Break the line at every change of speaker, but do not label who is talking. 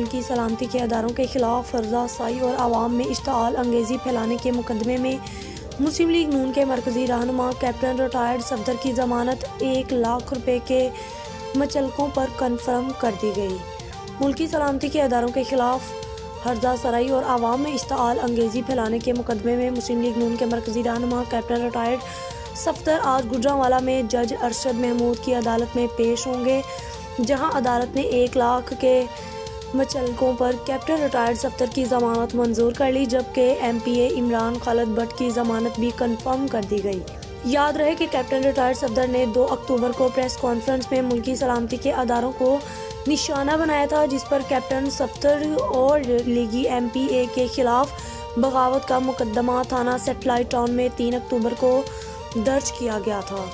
मुल्की सलामती के अदारों के खिलाफ फर्जासाई और आवाम में इश्ताल अंगेज़ी फैलाने के मुकदमे में मुस्लिम लीग नून के मरकजी रहनुमा कैप्टन रिटायर्ड सफदर की जमानत 1 लाख रुपए के मचलकों पर कन्फर्म कर दी गई। मुल्की सलामती के अदारों के खिलाफ फर्जासाई और आवाम में इश्ताल अंगेज़ी फैलाने के मुकदमे में मुस्लिम लीग नून के मरकजी रहनुमा कैप्टन रिटायर्ड सफदर आज गुजरांवाला में जज अरशद महमूद की अदालत में पेश होंगे, जहां अदालत ने 1 लाख के मचलकों पर कैप्टन रिटायर्ड सफदर की जमानत मंजूर कर ली, जबकि MPA इमरान खालिद भट्ट की जमानत भी कंफर्म कर दी गई। याद रहे कि कैप्टन रिटायर्ड सफदर ने 2 अक्टूबर को प्रेस कॉन्फ्रेंस में मुल्की सलामती के अदारों को निशाना बनाया था, जिस पर कैप्टन सफदर और लीगी MPA के खिलाफ बगावत का मुकदमा थाना सेटेलाइट टाउन में 3 अक्टूबर को दर्ज किया गया था।